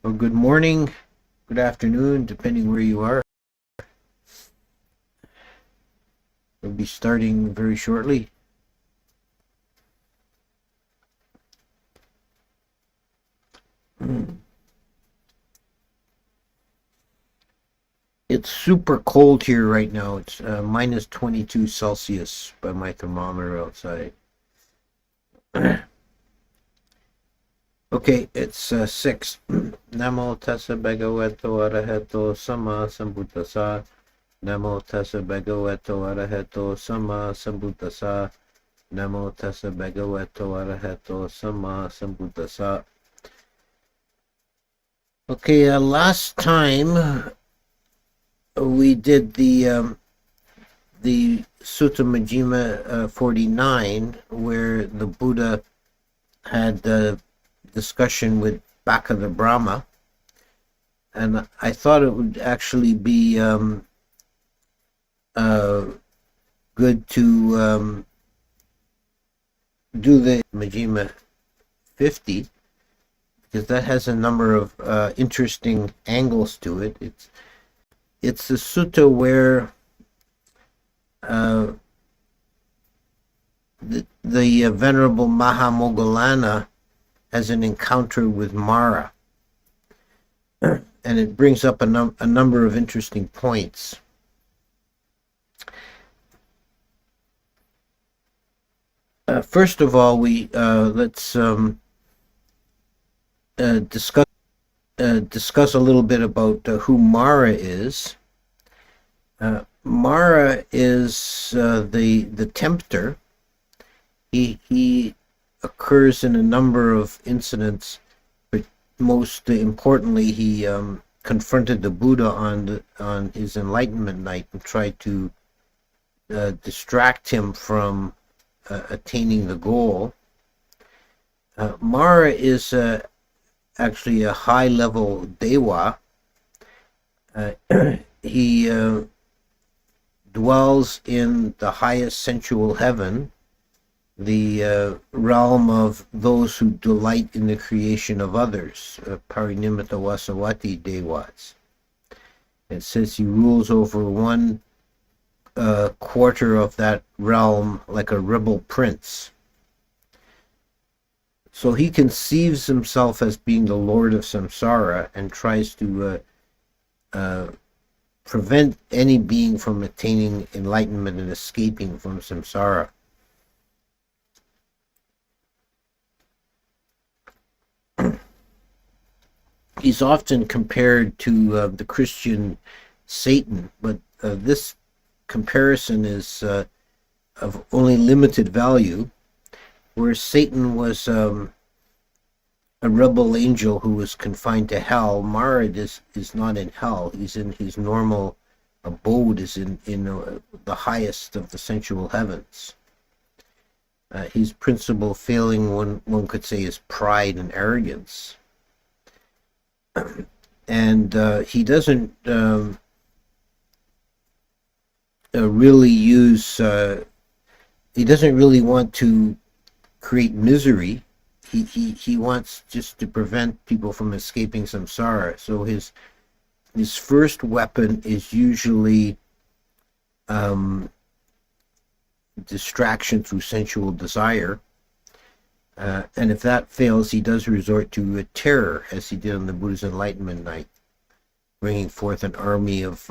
Well, good morning, good afternoon, depending where you are. We'll be starting very shortly. It's super cold here right now. It's minus 22 Celsius by my thermometer outside. Okay, it's 6. Namo tassa bhagavato arahato sama sambuddhassa. Namo tassa bhagavato arahato sama sambuddhassa. Namo tassa bhagavato arahato sama sambuddhassa. Okay, last time we did the Sutta Majjhima 49, where the Buddha had the discussion with Bhakka the Brahma, and I thought it would actually be good to do the Majjhima 50, because that has a number of interesting angles to it. It's the sutta where the Venerable Moggallāna has an encounter with Mara, and it brings up a number of interesting points. First of all, let's discuss a little bit about who Mara is. Mara is the tempter. He occurs in a number of incidents, but most importantly, he confronted the Buddha on his enlightenment night and tried to distract him from attaining the goal. Mara is actually a high-level Dewa. He dwells in the highest sensual heaven, the realm of those who delight in the creation of others, Parinimata Vasavati Dewas. It says he rules over one quarter of that realm like a rebel prince. So he conceives himself as being the Lord of Samsara and tries to prevent any being from attaining enlightenment and escaping from Samsara. He's often compared to the Christian Satan, but this comparison is of only limited value. Where Satan was a rebel angel who was confined to hell, Mara is not in hell. He's in his normal abode, is in the highest of the sensual heavens. His principal failing, one could say, is pride and arrogance. And he doesn't really use, he doesn't really want to create misery. He wants just to prevent people from escaping samsara. So his first weapon is usually distraction through sensual desire. And if that fails, he does resort to terror, as he did on the Buddha's Enlightenment Night, bringing forth an army of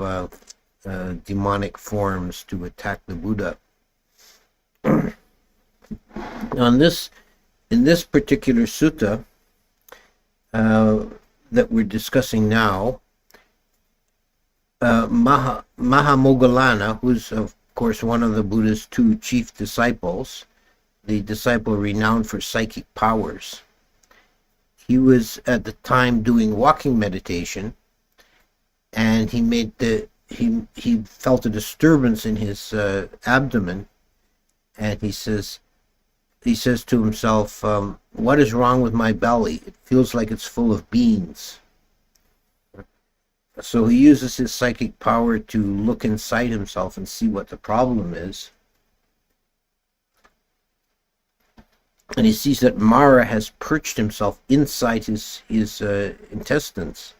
demonic forms to attack the Buddha. In this particular sutta that we're discussing now, Moggallāna, who's of course one of the Buddha's two chief disciples, the disciple renowned for psychic powers, he was at the time doing walking meditation, and he felt a disturbance in his abdomen, and he says to himself, what is wrong with my belly? It feels like it's full of beans. So he uses his psychic power to look inside himself and see what the problem is. and he sees that Mara has perched himself inside his intestines,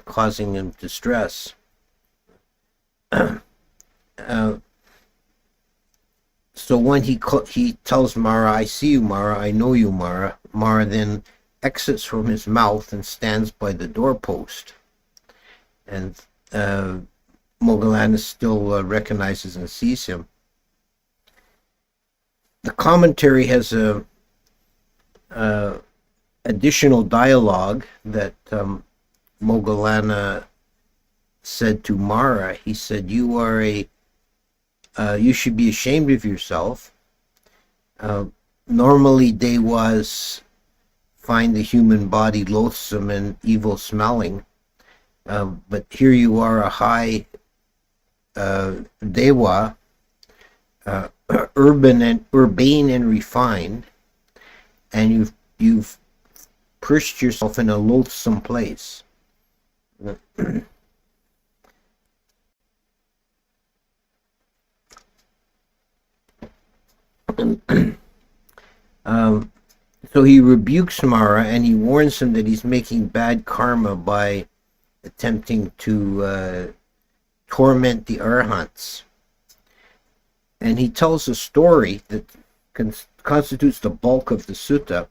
causing him distress. So when he tells Mara, "I see you, Mara. I know you, Mara." Mara then exits from his mouth and stands by the doorpost, and Moggallana still recognizes and sees him. The commentary has a additional dialogue that Moggallana said to Mara. He said, "You are you should be ashamed of yourself. Normally, Dewas find the human body loathsome and evil smelling, but here you are, a high Dewa, urbane and refined, and you've perched yourself in a loathsome place." So he rebukes Mara and he warns him that he's making bad karma by attempting to torment the arhants. And he tells a story that constitutes the bulk of the sutta.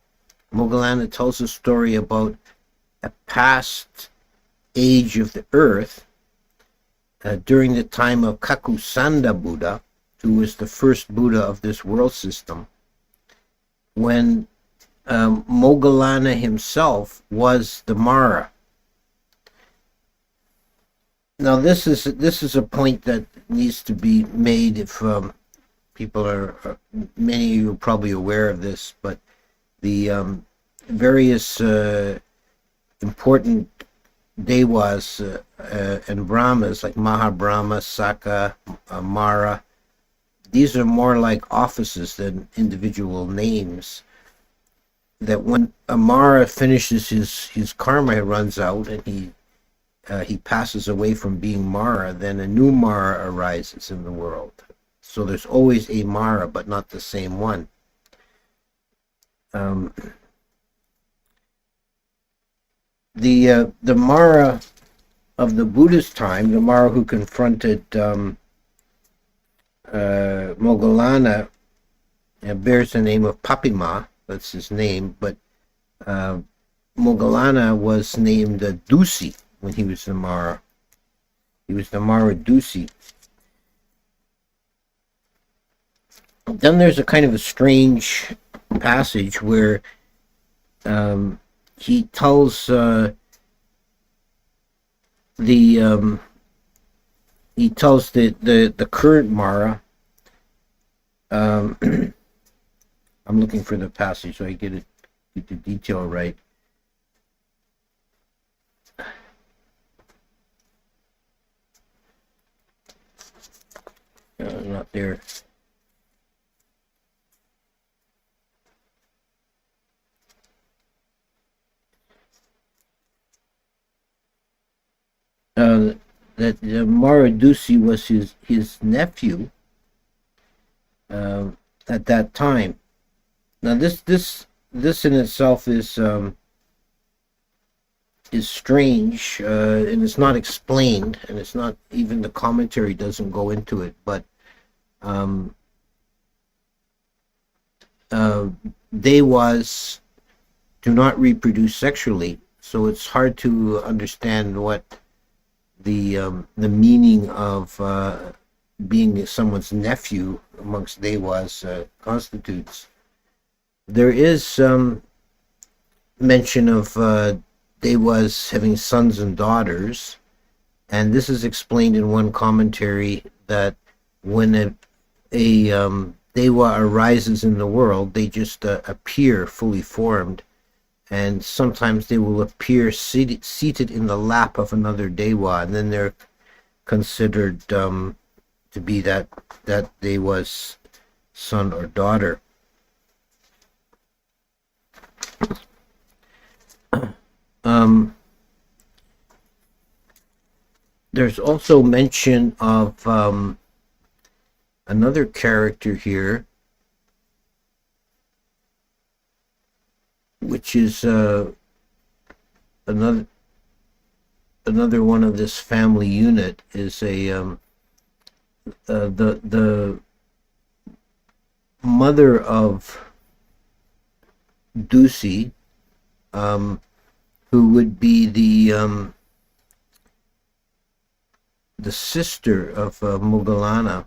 Moggallana tells a story about a past age of the earth during the time of Kakusanda Buddha, who was the first Buddha of this world system, when Moggallana himself was the Mara. Now this is a point that needs to be made if people many of you are probably aware of this, but the various important Dewas and Brahmas like Mahabrahma, Saka, Mara, these are more like offices than individual names. That when Mara finishes his karma runs out and he passes away from being Mara, then a new Mara arises in the world. So there's always a Mara, but not the same one. The Mara of the Buddha's time, the Mara who confronted Moggallana, bears the name of Papima. That's his name, but Moggallana was named Dusi when he was the Mara. He was the Mara Dusi. Then there's a kind of a strange passage where he tells the current Mara. I'm looking for the passage so I get the detail right. Not there. That Mara Dusi was his nephew at that time. Now this in itself is strange, and it's not explained, and it's not even the commentary doesn't go into it. But Dewas do not reproduce sexually, so it's hard to understand what the meaning of being someone's nephew amongst Dewas constitutes. There is mention of Dewas having sons and daughters, and this is explained in one commentary that when a Dewa arises in the world, they just appear fully formed, and sometimes they will appear seated in the lap of another Dewa, and then they're considered to be that Dewa's son or daughter. There's also mention of another character here which is another one of this family unit, is the mother of Dusi, who would be the sister of Moggallāna,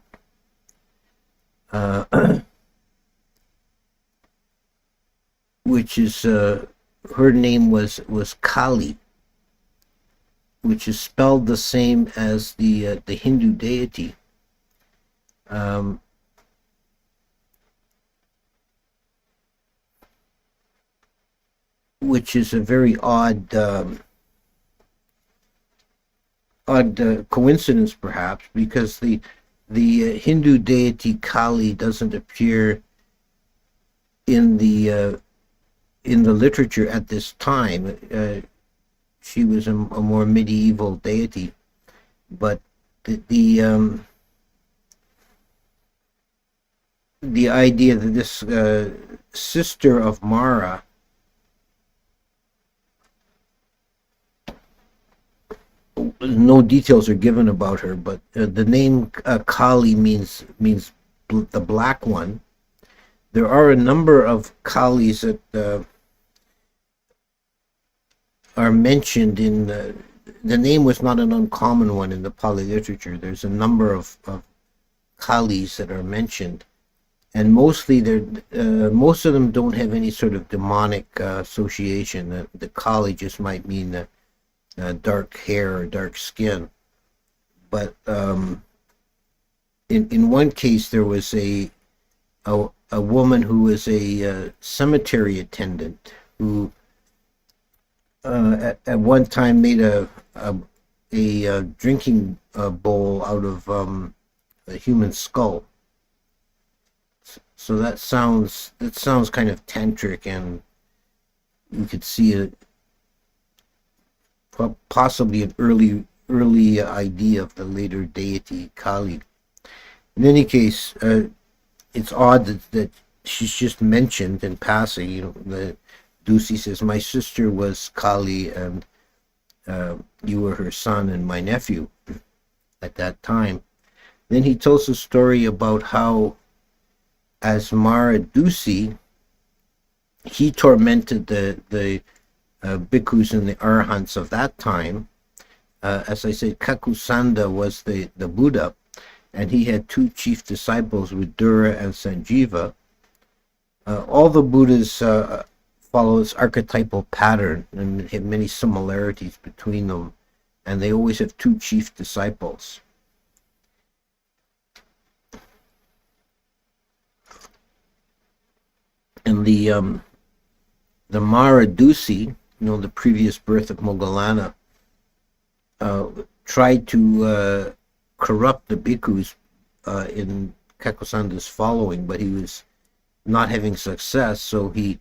which is her name was Kali, which is spelled the same as the Hindu deity. Which is a very odd coincidence, perhaps, because the Hindu deity Kali doesn't appear in the literature at this time. She was a more medieval deity, but the idea that this sister of Mara, no details are given about her, but the name Kali means the black one. There are a number of Kalis that are mentioned in the name was not an uncommon one in the Pali literature. There's a number of Kalis that are mentioned, and mostly most of them don't have any sort of demonic association. The Kali just might mean dark hair or dark skin, but in one case there was a woman who was a cemetery attendant who at one time made a drinking bowl out of a human skull. So that sounds kind of tantric, and you could see possibly an early idea of the later deity Kali. In any case, it's odd that she's just mentioned in passing. The Dusi says, "My sister was Kali, and you were her son and my nephew at that time." Then he tells a story about how, as Mara Dusi, he tormented the bhikkhus and the arahants of that time. As I said, Kakusanda was the Buddha, and he had two chief disciples, Vidura and Sanjiva. All the Buddhas follow this archetypal pattern and have many similarities between them, and they always have two chief disciples. And the Mara Dusi, the previous birth of Moggallana, tried to corrupt the bhikkhus in Kakusanda's following, but he was not having success, so he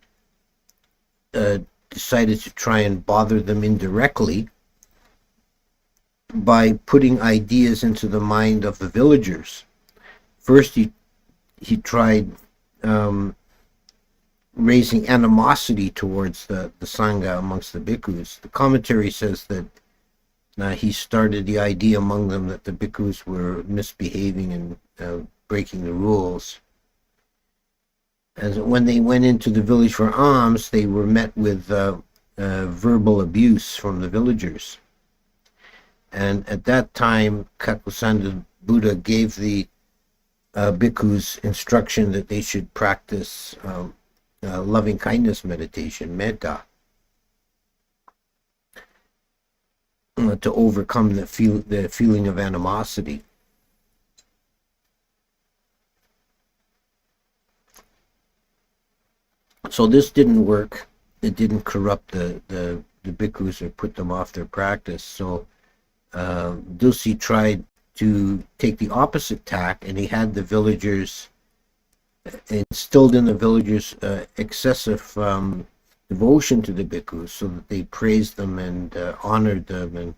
decided to try and bother them indirectly by putting ideas into the mind of the villagers. First, he tried raising animosity towards the Sangha amongst the bhikkhus. The commentary says that he started the idea among them that the bhikkhus were misbehaving and breaking the rules. And when they went into the village for alms, they were met with verbal abuse from the villagers. And at that time, Kakusanda Buddha gave the bhikkhus instruction that they should practice loving kindness meditation, metta, to overcome the feeling of animosity. So this didn't work. It didn't corrupt the bhikkhus or put them off their practice. So Dusi tried to take the opposite tack, and he had the villagers, instilled in the villagers excessive devotion to the bhikkhus, so that they praised them and honored them and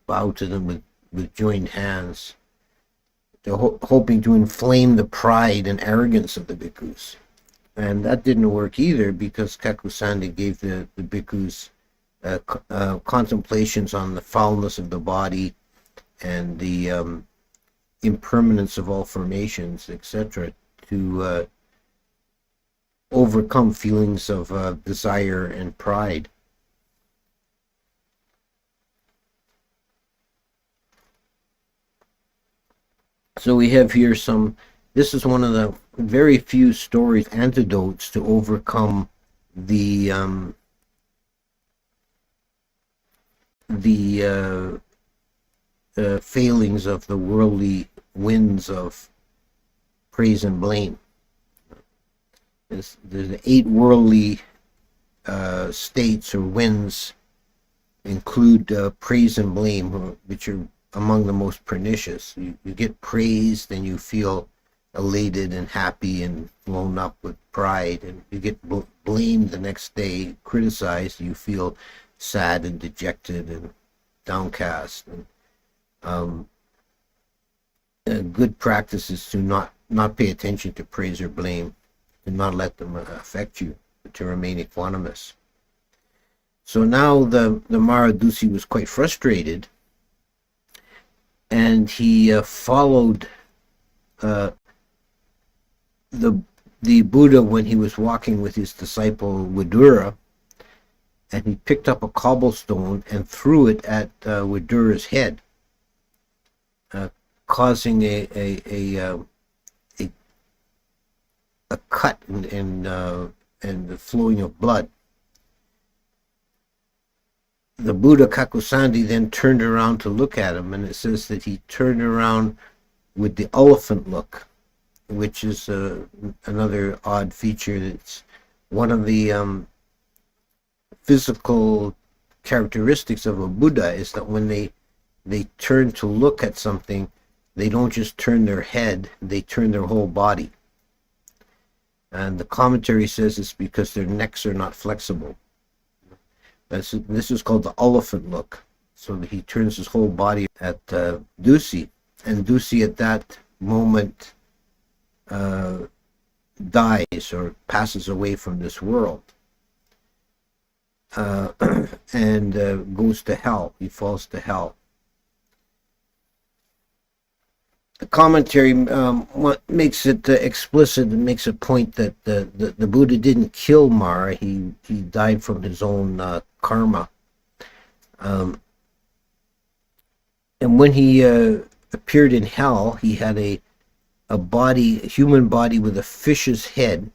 bowed to them with joined hands. They're hoping to inflame the pride and arrogance of the bhikkhus. And that didn't work either, because Kakusandi gave the bhikkhus contemplations on the foulness of the body and the impermanence of all formations, etc., to overcome feelings of desire and pride. So we have here this is one of the very few stories, antidotes to overcome the failings of the worldly winds of praise and blame. There's 8 worldly states or winds include praise and blame, which are among the most pernicious. You get praised and you feel elated and happy and blown up with pride, and you get blamed the next day, criticized, you feel sad and dejected and downcast. And good practice is to not pay attention to praise or blame, and not let them affect you, to remain equanimous. So now the Mara Dusi was quite frustrated, and he followed the Buddha when he was walking with his disciple Vidura, and he picked up a cobblestone and threw it at Vidura's head, causing a cut and the flowing of blood. The Buddha Kakusandi then turned around to look at him, and it says that he turned around with the elephant look, which is another odd feature. That's one of the physical characteristics of a Buddha, is that when they turn to look at something, they don't just turn their head, they turn their whole body. And the commentary says it's because their necks are not flexible. This is called the elephant look. So that he turns his whole body at Dusi, and Dusi at that moment dies or passes away from this world, and goes to hell. He falls to hell. The commentary makes it explicit and makes a point that the Buddha didn't kill Mara. He died from his own karma. And when he appeared in hell, he had a human body with a fish's head,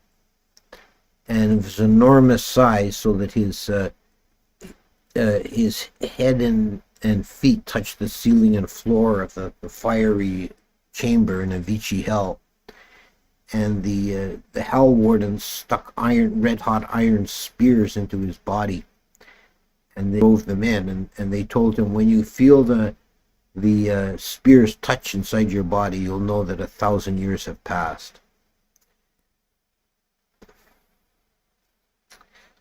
and it was enormous size, so that his head and feet touched the ceiling and floor of the fiery chamber in Avicii hell. And the hell wardens stuck red hot iron spears into his body, and they drove them in, and they told him, when you feel the spears touch inside your body, you'll know that 1,000 years have passed.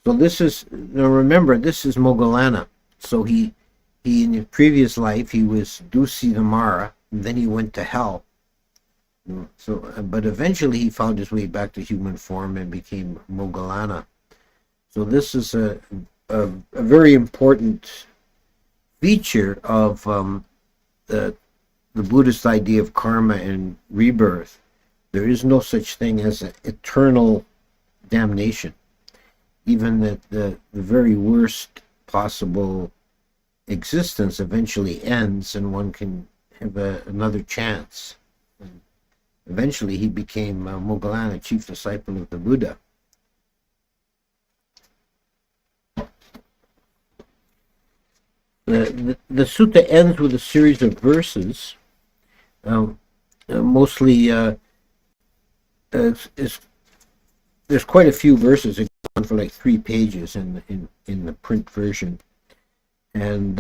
So now remember, this is Moggallāna. So he in his previous life, he was Dusi the Mara, and then he went to hell. So, but eventually he found his way back to human form and became Moggallāna. So this is a very important feature of the Buddhist idea of karma and rebirth. There is no such thing as an eternal damnation. Even that the very worst possible existence eventually ends, and one can have another chance. And eventually he became Moggallāna, chief disciple of the Buddha. The sutta ends with a series of verses, mostly there's quite a few verses. It goes on for like 3 pages in the print version, and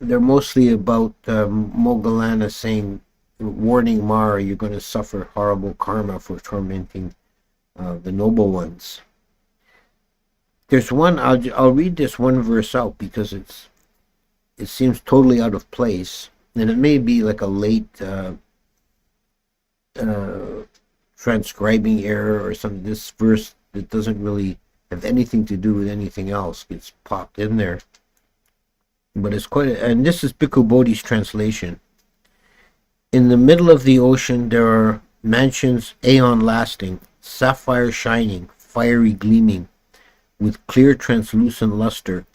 they're mostly about Moggallāna saying, warning Mara, you're going to suffer horrible karma for tormenting the noble ones. There's one, I'll read this one verse out because it seems totally out of place, and it may be like a late transcribing error or something. This verse that doesn't really have anything to do with anything else gets popped in there. But it's quite and this is Bhikkhu Bodhi's translation. In the middle of the ocean there are mansions aeon lasting, sapphire shining, fiery gleaming, with clear translucent luster,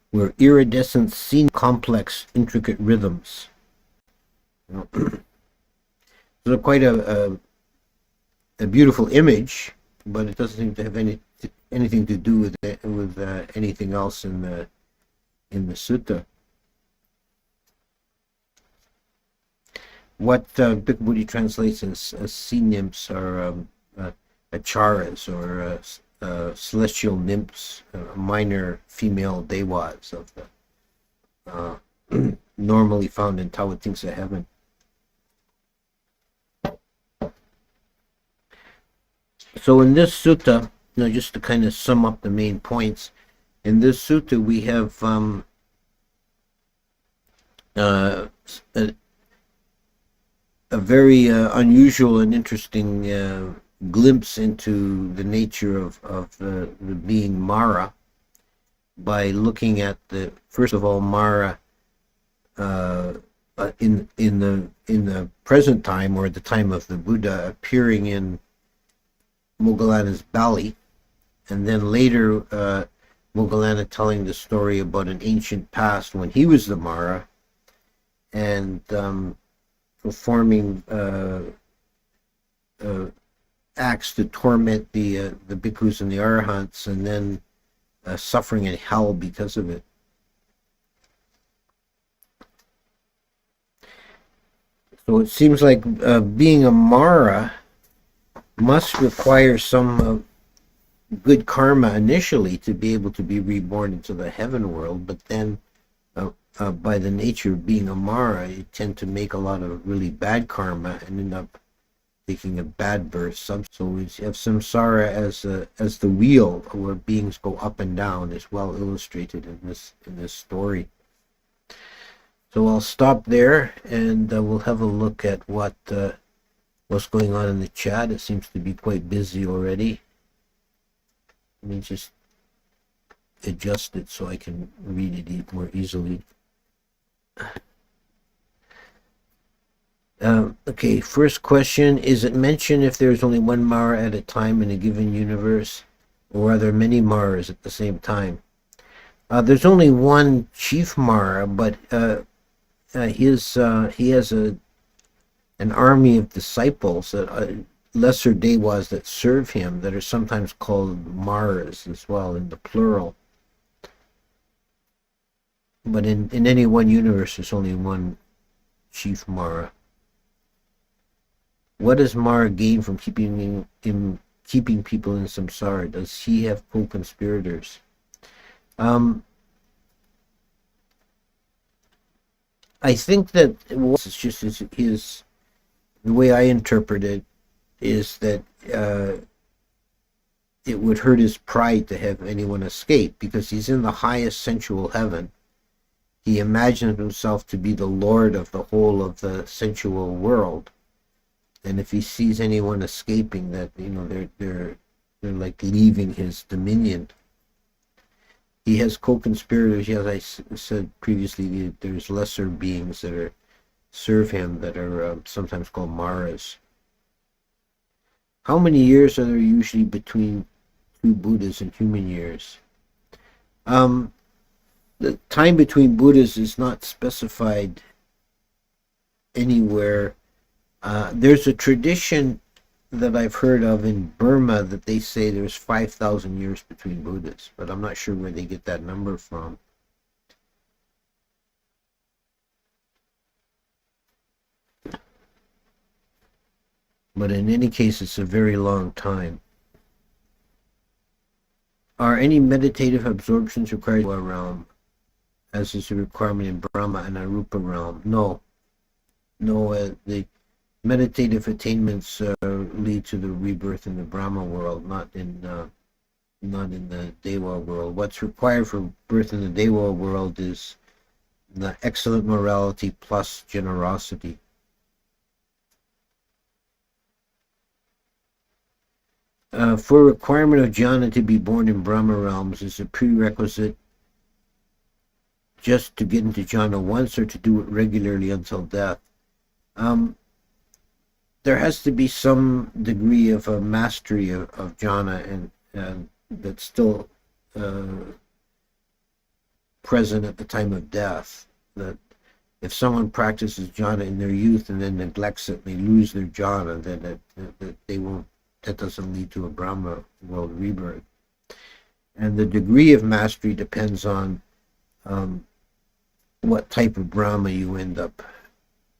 where iridescent scene complex intricate rhythms. So quite a beautiful image, but it doesn't seem to have anything to do with anything else in the sutta. What Bhikkhu Bodhi translates as sea nymphs are acharas, or celestial nymphs, minor female devas of the normally found in Tawatingsa heaven. So in this sutta, just to kind of sum up the main points, in this sutta we have a very unusual and interesting glimpse into the nature of the being Mara, by looking at first of all Mara in the present time, or at the time of the Buddha, appearing in Moggallana's belly, and then later Moggallana telling the story about an ancient past when he was the Mara, and performing acts to torment the bhikkhus and the arahants, and then suffering in hell because of it. So it seems like being a Mara must require some good karma initially to be able to be reborn into the heaven world, but then by the nature of being a Mara, you tend to make a lot of really bad karma and end up taking a bad birth. So we have samsara as the wheel where beings go up and down, is well illustrated in this story. So I'll stop there, and we'll have a look at what's going on in the chat. It seems to be quite busy already. Let me just adjust it so I can read it more easily. Okay, first question: is it mentioned if there's only one Mara at a time in a given universe, or are there many Maras at the same time? There's only one chief Mara, but he has an army of disciples, lesser devas that serve him, that are sometimes called Maras as well, in the plural. But in any one universe, there's only one chief Mara. What does Mara gain from keeping people in samsara? Does he have co-conspirators? I think that it's just his. The way I interpret it is that it would hurt his pride to have anyone escape, because he's in the highest sensual heaven. He imagines himself to be the lord of the whole of the sensual world, and if he sees anyone escaping, that they're like leaving his dominion. He has co-conspirators. As I said previously, there's lesser beings that serve him, that are sometimes called Maras. How many years are there usually between two Buddhas in human years? The time between Buddhas is not specified anywhere. There's a tradition that I've heard of in Burma that they say there's 5,000 years between Buddhas, but I'm not sure where they get that number from. But in any case, it's a very long time. Are any meditative absorptions required in the realm, as is a requirement in Brahma and Arupa realm? No. The meditative attainments lead to the rebirth in the Brahma world, not in the Deva world. What's required for birth in the Deva world is the excellent morality plus generosity. For requirement of jhana to be born in Brahma realms is a prerequisite just to get into jhana once or to do it regularly until death. There has to be some degree of a mastery of jhana and that's still present at the time of death. That if someone practices jhana in their youth and then neglects it, they lose their jhana, then they won't. That doesn't lead to a Brahma world rebirth. And the degree of mastery depends on what type of Brahma you end up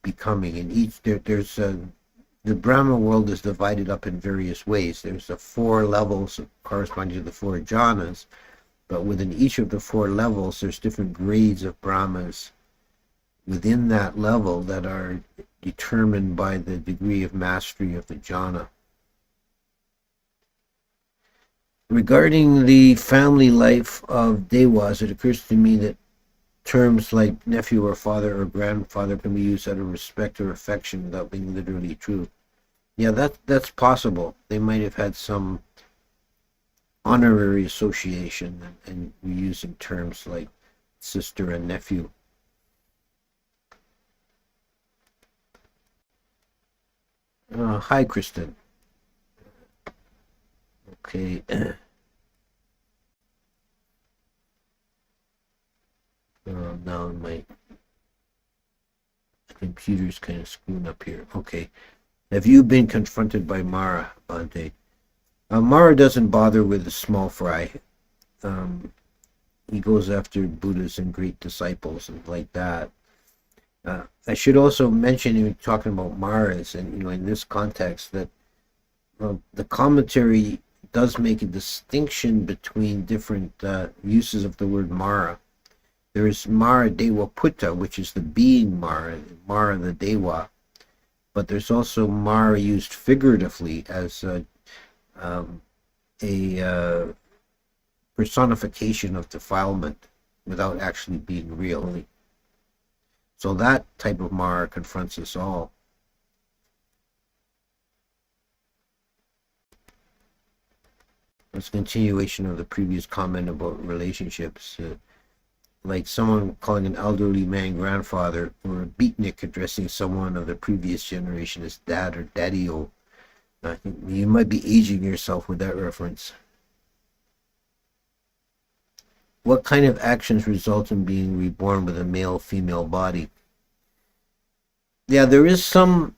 becoming. In each, there's the Brahma world is divided up in various ways. There's the 4 levels corresponding to the 4 jhanas, but within each of the 4 levels, there's different grades of Brahmas within that level that are determined by the degree of mastery of the jhana. Regarding the family life of Devas, it occurs to me that terms like nephew or father or grandfather can be used out of respect or affection without being literally true. Yeah, that's possible. They might have had some honorary association and using terms like sister and nephew. Hi, Kristen. Okay. Now my computer's kind of screwing up here. Okay. Have you been confronted by Mara, Bhante? Mara doesn't bother with the small fry. He goes after Buddhas and great disciples and like that. I should also mention, in talking about Maras, and in this context, that the commentary does make a distinction between different uses of the word Mara. There is Mara Dewa Putta, which is the being Mara, Mara the Dewa, but there's also Mara used figuratively as a personification of defilement without actually being real. So that type of Mara confronts us all. It's a continuation of the previous comment about relationships. Like someone calling an elderly man grandfather, or a beatnik addressing someone of the previous generation as dad or daddy-o. I think you might be aging yourself with that reference. What kind of actions result in being reborn with a male-female body? Yeah, there is some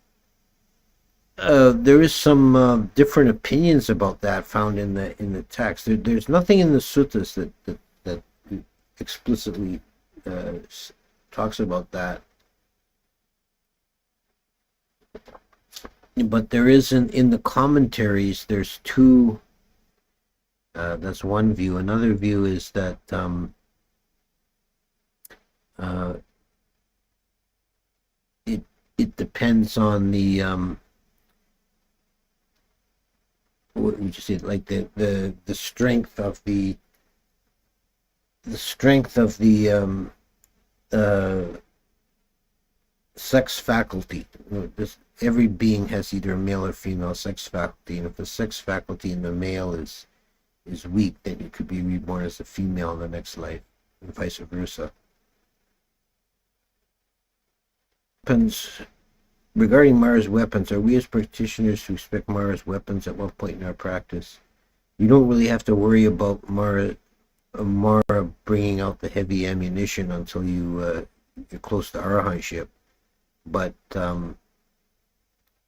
different opinions about that found in the text. There's nothing in the suttas that explicitly talks about that, but there is in the commentaries. There's 2. That's one view. Another view is that it depends on the what would you say, like the strength of the sex faculty. Every being has either a male or female sex faculty, and if the sex faculty in the male is weak, then you could be reborn as a female in the next life, and vice versa. Weapons. Regarding Mara's weapons, are we as practitioners to expect Mara's weapons at what point in our practice? You don't really have to worry about Mara bringing out the heavy ammunition until you're close to arahantship, but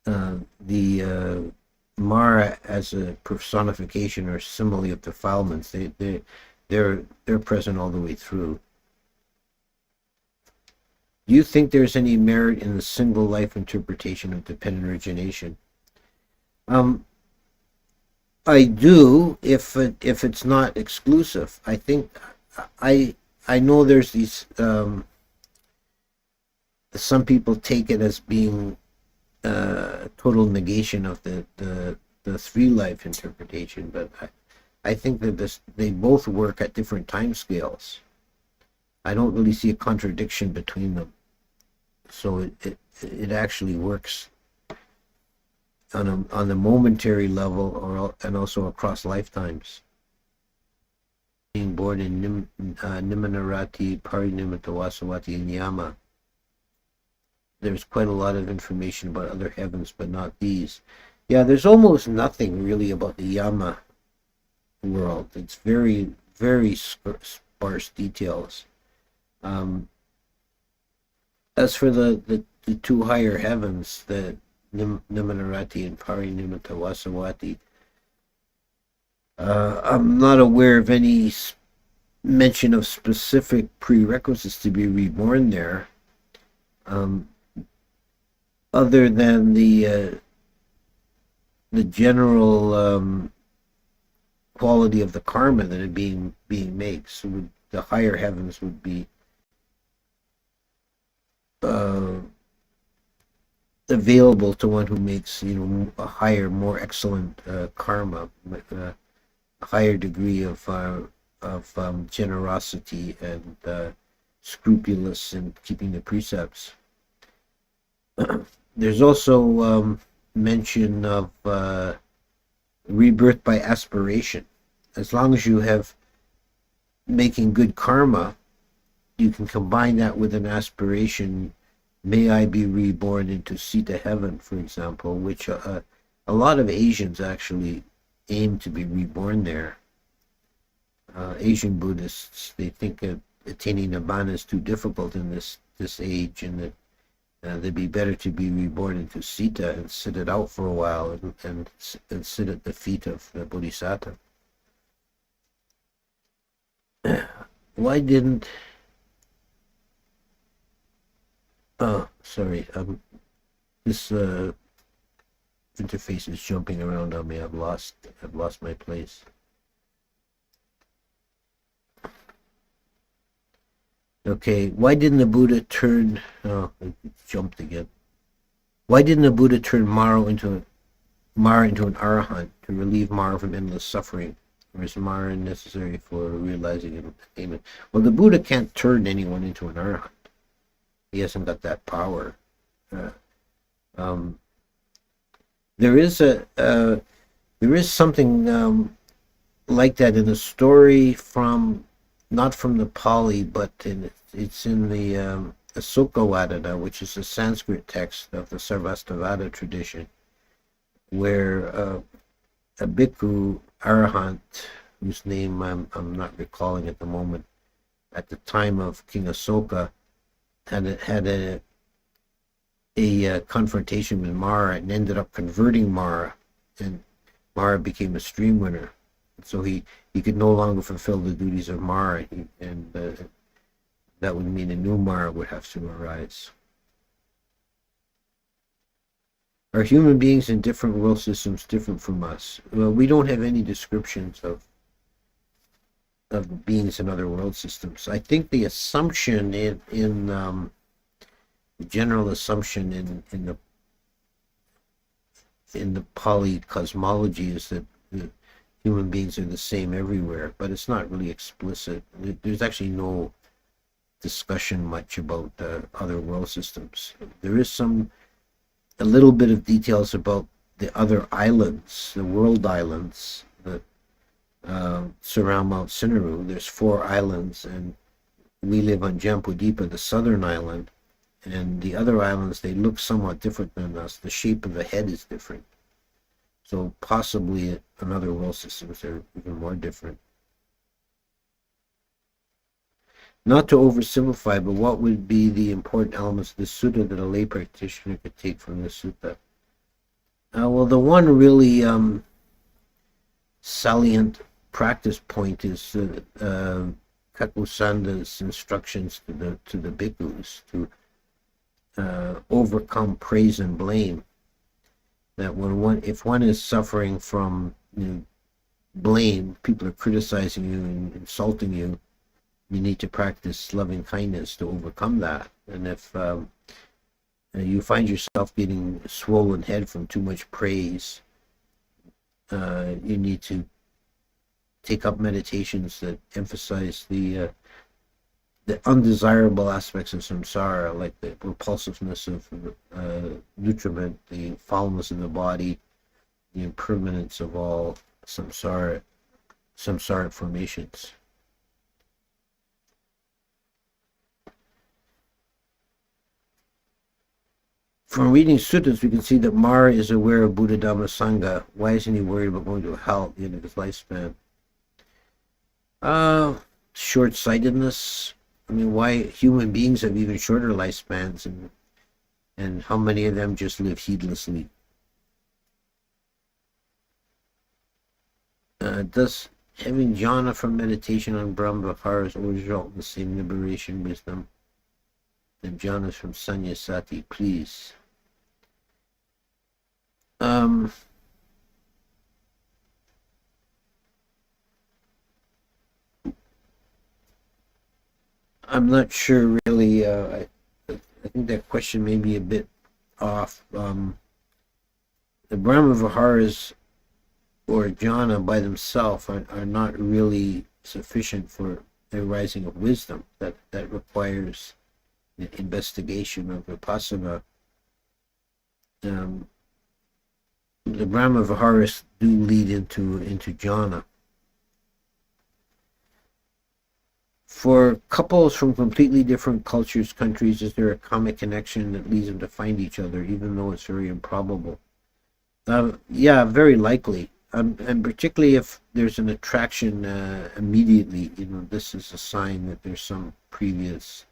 the Mara as a personification or simile of defilements, they're present all the way through. Do you think there's any merit in the single life interpretation of dependent origination? I do, if it's not exclusive. I think I know there's these some people take it as being total negation of the 3 life interpretation, but I think that they both work at different time scales. I don't really see a contradiction between them. So it actually works on the momentary level, and also across lifetimes. Being born in Nimanarati, Parinimata and Yama. There's quite a lot of information about other heavens, but not these. Yeah, there's almost nothing really about the Yama world. It's very, very sparse details. As for the two higher heavens, the Nimanarati and Parinimata, I'm not aware of any mention of specific prerequisites to be reborn there, other than the general quality of the karma that it being makes. So the higher heavens would be available to one who makes, a higher, more excellent karma, a higher degree of generosity and scrupulous in keeping the precepts. There's also mention of rebirth by aspiration. As long as you have making good karma, you can combine that with an aspiration. May I be reborn into Sita heaven, for example, which a lot of Asians actually aim to be reborn there. Asian Buddhists, they think attaining Nibbana is too difficult in this age, and that they'd be better to be reborn into Sita and sit it out for a while and sit at the feet of the Bodhisattva. Why didn't... Oh, sorry. This interface is jumping around on me. I've lost my place. Okay, why didn't the Buddha turn... Oh, it jumped again. Why didn't the Buddha turn Mara into an arahant to relieve Mara from endless suffering? Or is Mara necessary for realizing attainment? Well, the Buddha can't turn anyone into an arahant. He hasn't got that power. There is something like that in a story not from the Pali, but it's in the Asokavada, which is a Sanskrit text of the Sarvastivada tradition, where a bhikkhu arahant, whose name I'm not recalling at the moment, at the time of King Asoka, had a confrontation with Mara and ended up converting Mara, and Mara became a stream winner. So he could no longer fulfill the duties of Mara, and that would mean a new Mara would have to arise. Are human beings in different world systems different from us? Well, we don't have any descriptions of beings in other world systems. I think the assumption in the general assumption in the Pali cosmology is that human beings are the same everywhere, but it's not really explicit. There's actually no discussion much about other world systems. There is a little bit of details about the other islands, the world islands that surround Mount Sinaru. There's 4 islands, and we live on Jambudipa, the southern island, and the other islands, they look somewhat different than us. The shape of the head is different. So possibly in other world systems they're even more different. Not to oversimplify, but what would be the important elements of the sutta that a lay practitioner could take from the sutta? Well, the one really salient practice point is Kakusanda's instructions to the bhikkhus to overcome praise and blame. That if one is suffering from blame, people are criticizing you and insulting you, you need to practice loving kindness to overcome that. And if you find yourself getting a swollen head from too much praise, you need to take up meditations that emphasize the the undesirable aspects of samsara, like the repulsiveness of nutriment, the foulness in the body, the impermanence of all samsaric formations. From reading suttas, we can see that Mara is aware of Buddha Dhamma Sangha. Why isn't he worried about going to hell at the end of his lifespan? Short-sightedness. I mean, why human beings have even shorter lifespans, and how many of them just live heedlessly? Does having jhana from meditation on Brahma Viharas always result in the same liberation wisdom? And jhanas from Sanyasati, please. I'm not sure really. I think that question may be a bit off. The Brahma Viharas or jhana by themselves are not really sufficient for the arising of wisdom. That requires the investigation of vipassana. The Brahma Viharas do lead into jhana. For couples from completely different cultures, countries, is there a karmic connection that leads them to find each other, even though it's very improbable? Yeah, very likely. And particularly if there's an attraction immediately, this is a sign that there's some previous,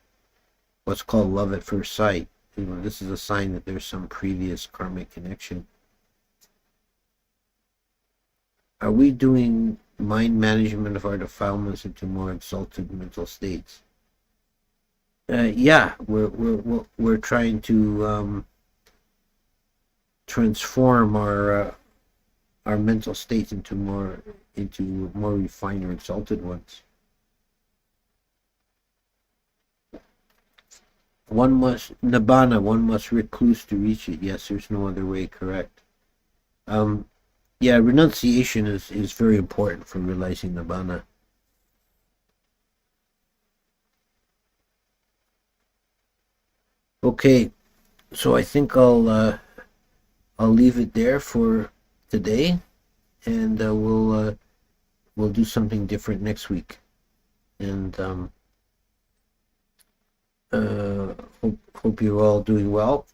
what's called love at first sight. This is a sign that there's some previous karmic connection. Are we doing mind management of our defilements into more exalted mental states? Yeah, we're trying to transform our mental states into more refined or exalted ones. One must recluse to reach it. Yes, there's no other way. Correct. Yeah, renunciation is very important for realizing nibbana. Okay, so I think I'll leave it there for today, and we'll do something different next week. And hope you're all doing well.